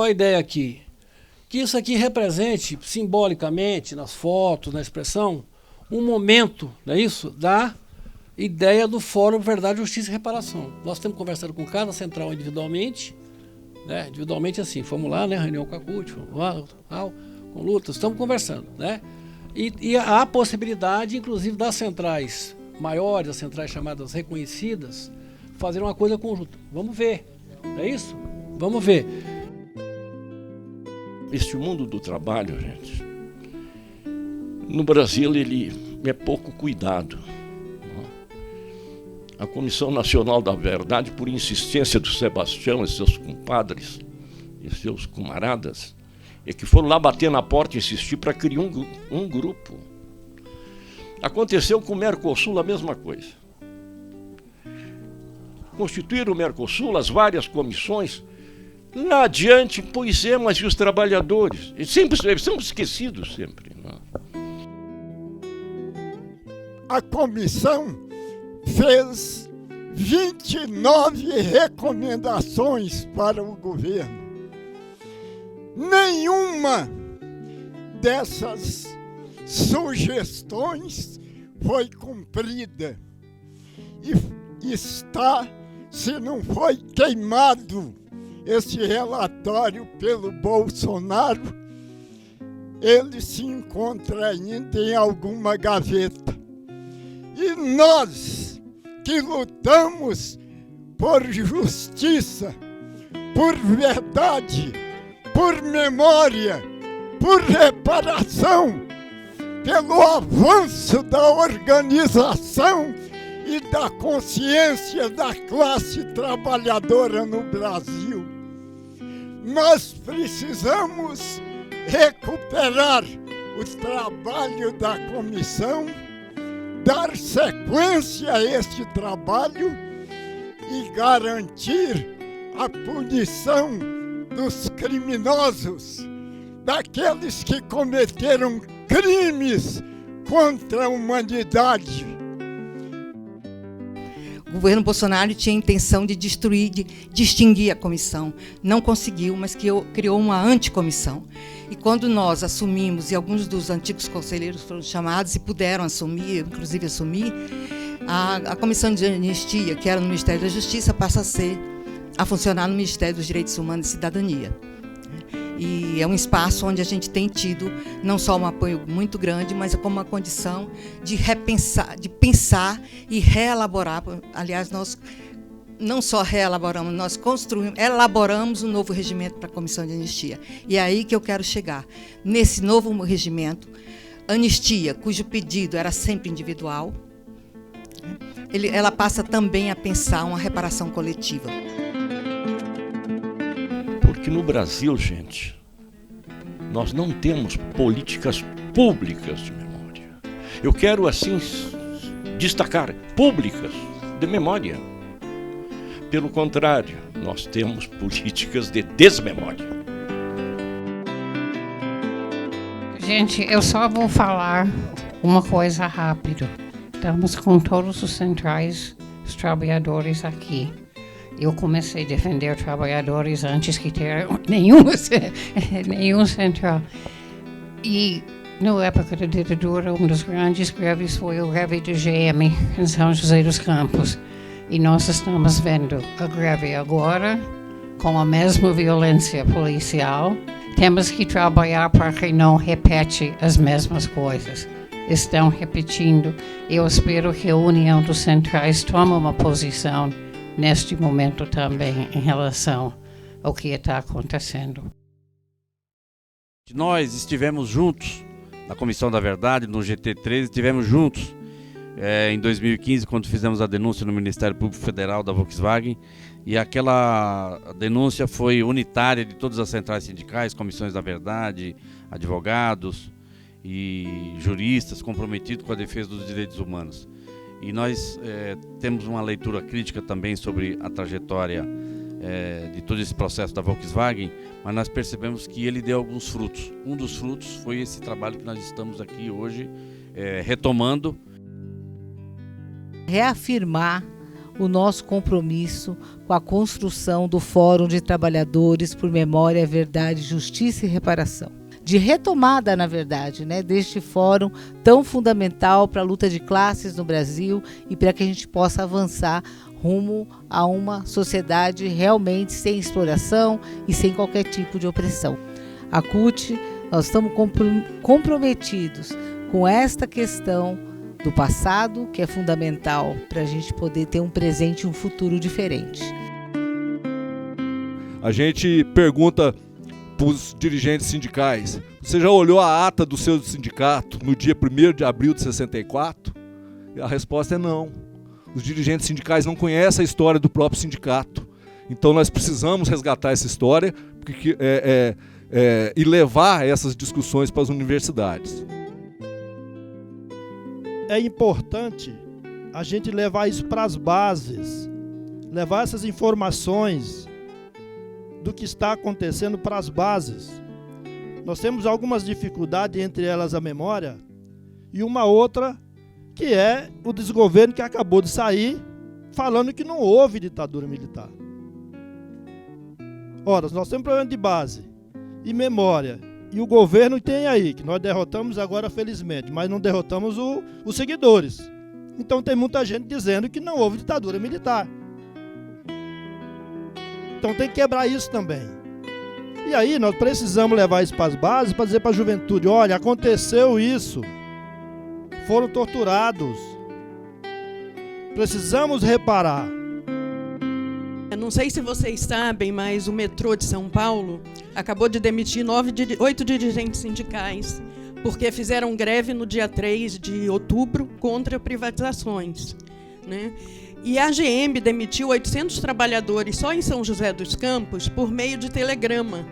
qual a ideia aqui? Que isso aqui represente simbolicamente, nas fotos, na expressão, um momento, não é isso? Da ideia do Fórum Verdade, Justiça e Reparação. Nós estamos conversando com cada central individualmente, né? Individualmente assim, fomos lá, né? Reunião com a CUT, fomos lá, tal, com lutas, estamos conversando, né? E há a possibilidade, inclusive, das centrais maiores, as centrais chamadas reconhecidas, fazer uma coisa conjunta. Vamos ver, não é isso? Vamos ver. Esse mundo do trabalho, gente, no Brasil ele é pouco cuidado. A Comissão Nacional da Verdade, por insistência do Sebastião e seus compadres e seus camaradas, é que foram lá bater na porta e insistir para criar um grupo. Aconteceu com o Mercosul a mesma coisa. Constituíram o Mercosul, as várias comissões. Lá adiante, pois é, mas e os trabalhadores? Eles são esquecidos sempre. Não? A comissão fez 29 recomendações para o governo. Nenhuma dessas sugestões foi cumprida. E está, se não foi queimado esse relatório pelo Bolsonaro, ele se encontra ainda em alguma gaveta. E nós que lutamos por justiça, por verdade, por memória, por reparação, pelo avanço da organização e da consciência da classe trabalhadora no Brasil. Nós precisamos recuperar o trabalho da comissão, dar sequência a este trabalho e garantir a punição dos criminosos, daqueles que cometeram crimes contra a humanidade. O governo Bolsonaro tinha a intenção de destruir, de extinguir a comissão. Não conseguiu, mas criou uma anticomissão. E quando nós assumimos, e alguns dos antigos conselheiros foram chamados e puderam assumir, inclusive assumir, a comissão de anistia, que era no Ministério da Justiça, passa a funcionar no Ministério dos Direitos Humanos e Cidadania. E é um espaço onde a gente tem tido não só um apoio muito grande, mas como uma condição de repensar, de pensar e reelaborar. Aliás, nós não só reelaboramos, nós elaboramos um novo regimento para a Comissão de Anistia. E é aí que eu quero chegar. Nesse novo regimento, anistia, cujo pedido era sempre individual, ela passa também a pensar uma reparação coletiva. Porque no Brasil, gente, nós não temos políticas públicas de memória. Eu quero, assim, destacar, públicas de memória. Pelo contrário, nós temos políticas de desmemória. Gente, eu só vou falar uma coisa rápido. Estamos com todos os centrais, os trabalhadores aqui. Eu comecei a defender trabalhadores antes que ter nenhum central. E, na época da ditadura, uma das grandes greves foi a greve do GM em São José dos Campos. E nós estamos vendo a greve agora, com a mesma violência policial. Temos que trabalhar para que não repete as mesmas coisas. Estão repetindo. Eu espero que a União dos Centrais tome uma posição neste momento também em relação ao que está acontecendo. Nós estivemos juntos na Comissão da Verdade, no GT13, estivemos juntos em 2015, quando fizemos a denúncia no Ministério Público Federal da Volkswagen, e aquela denúncia foi unitária de todas as centrais sindicais, comissões da verdade, advogados e juristas comprometidos com a defesa dos direitos humanos. E nós temos uma leitura crítica também sobre a trajetória de todo esse processo da Volkswagen, mas nós percebemos que ele deu alguns frutos. Um dos frutos foi esse trabalho que nós estamos aqui hoje retomando. Reafirmar o nosso compromisso com a construção do Fórum de Trabalhadores por Memória, Verdade, Justiça e Reparação. De retomada, na verdade, deste fórum tão fundamental para a luta de classes no Brasil e para que a gente possa avançar rumo a uma sociedade realmente sem exploração e sem qualquer tipo de opressão. A CUT, nós estamos comprometidos com esta questão do passado, que é fundamental para a gente poder ter um presente e um futuro diferente. A gente pergunta para os dirigentes sindicais: você já olhou a ata do seu sindicato no dia 1º de abril de 64? E a resposta é não. Os dirigentes sindicais não conhecem a história do próprio sindicato. Então nós precisamos resgatar essa história e levar essas discussões para as universidades. É importante a gente levar isso para as bases, levar essas informações do que está acontecendo para as bases. Nós temos algumas dificuldades, entre elas a memória, e uma outra que é o desgoverno que acabou de sair falando que não houve ditadura militar. Ora, nós temos problema de base e memória, e o governo tem aí, que nós derrotamos agora felizmente, mas não derrotamos os seguidores. Então tem muita gente dizendo que não houve ditadura militar. Então tem que quebrar isso também. E aí nós precisamos levar isso para as bases para dizer para a juventude: olha, aconteceu isso. Foram torturados. Precisamos reparar. Eu não sei se vocês sabem, mas o metrô de São Paulo acabou de demitir 8 dirigentes sindicais, porque fizeram greve no dia 3 de outubro contra privatizações, E a GM demitiu 800 trabalhadores só em São José dos Campos por meio de telegrama.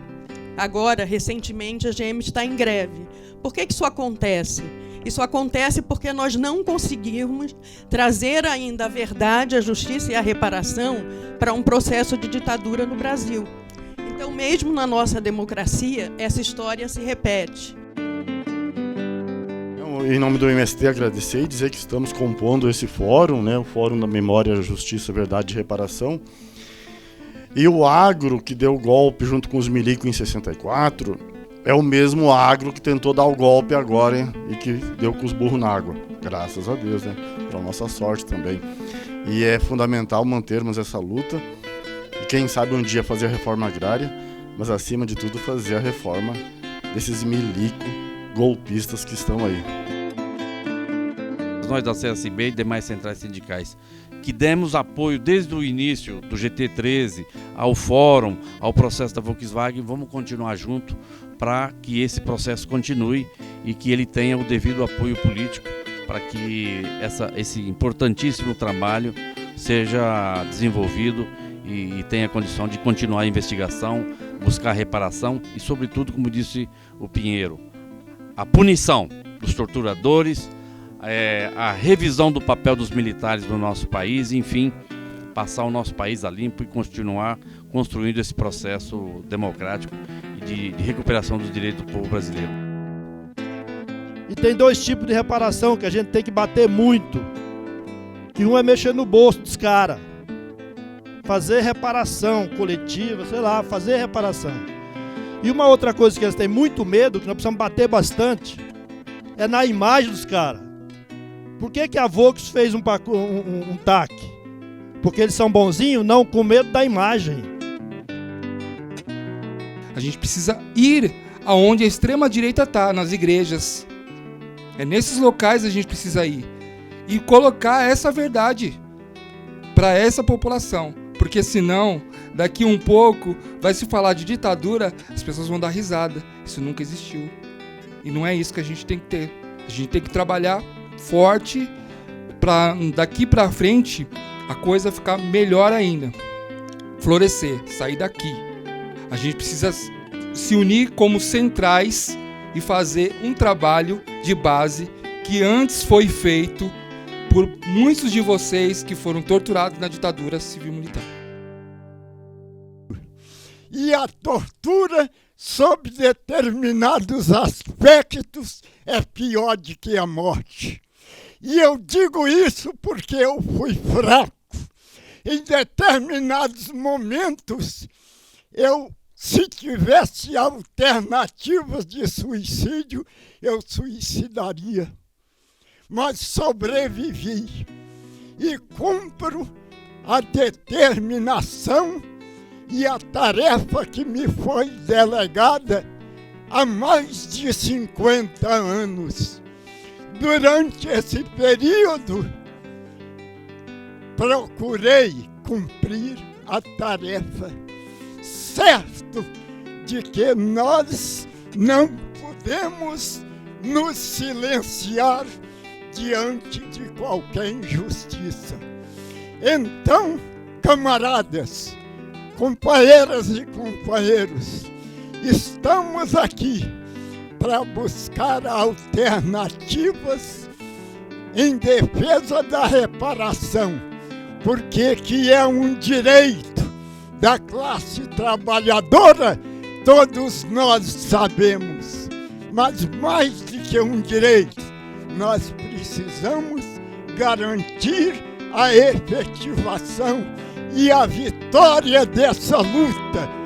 Agora, recentemente, a GM está em greve. Por que isso acontece? Isso acontece porque nós não conseguimos trazer ainda a verdade, a justiça e a reparação para um processo de ditadura no Brasil. Então, mesmo na nossa democracia, essa história se repete. Em nome do MST, agradecer e dizer que estamos compondo esse fórum, o Fórum da Memória, Justiça, Verdade e Reparação. E o agro que deu o golpe junto com os milicos em 64 é o mesmo agro que tentou dar o golpe agora e que deu com os burros na água. Graças a Deus, para nossa sorte também. E é fundamental mantermos essa luta e quem sabe um dia fazer a reforma agrária, mas acima de tudo fazer a reforma desses milicos golpistas que estão aí. Nós da CSB e demais centrais sindicais que demos apoio desde o início do GT13 ao fórum, ao processo da Volkswagen, vamos continuar junto para que esse processo continue e que ele tenha o devido apoio político para que esse importantíssimo trabalho seja desenvolvido e tenha condição de continuar a investigação, buscar reparação e, sobretudo, como disse o Pinheiro, a punição dos torturadores, a revisão do papel dos militares no nosso país, enfim, passar o nosso país a limpo e continuar construindo esse processo democrático de recuperação dos direitos do povo brasileiro. E tem 2 tipos de reparação que a gente tem que bater muito. Que um é mexer no bolso dos caras. Fazer reparação coletiva, fazer reparação. E uma outra coisa que eles têm muito medo, que nós precisamos bater bastante, é na imagem dos caras. Por que a Volks fez um TAC? Porque eles são bonzinhos? Não, com medo da imagem. A gente precisa ir aonde a extrema-direita está, nas igrejas. É nesses locais a gente precisa ir. E colocar essa verdade para essa população. Porque senão, daqui um pouco, vai se falar de ditadura, as pessoas vão dar risada. Isso nunca existiu. E não é isso que a gente tem que ter. A gente tem que trabalhar forte para daqui para frente a coisa ficar melhor ainda. Florescer, sair daqui. A gente precisa se unir como centrais e fazer um trabalho de base que antes foi feito por muitos de vocês que foram torturados na ditadura civil-militar. E a tortura, sob determinados aspectos, é pior do que a morte. E eu digo isso porque eu fui fraco. em determinados momentos, se tivesse alternativas de suicídio, eu suicidaria. Mas sobrevivi e cumpro a determinação e a tarefa que me foi delegada há mais de 50 anos. Durante esse período, procurei cumprir a tarefa, certo de que nós não podemos nos silenciar diante de qualquer injustiça. Então, camaradas, companheiras e companheiros, estamos aqui para buscar alternativas em defesa da reparação, porque que é um direito da classe trabalhadora, todos nós sabemos. Mas mais do que um direito, nós precisamos garantir a efetivação e a vitória dessa luta.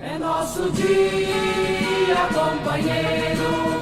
É nosso dia, companheiro.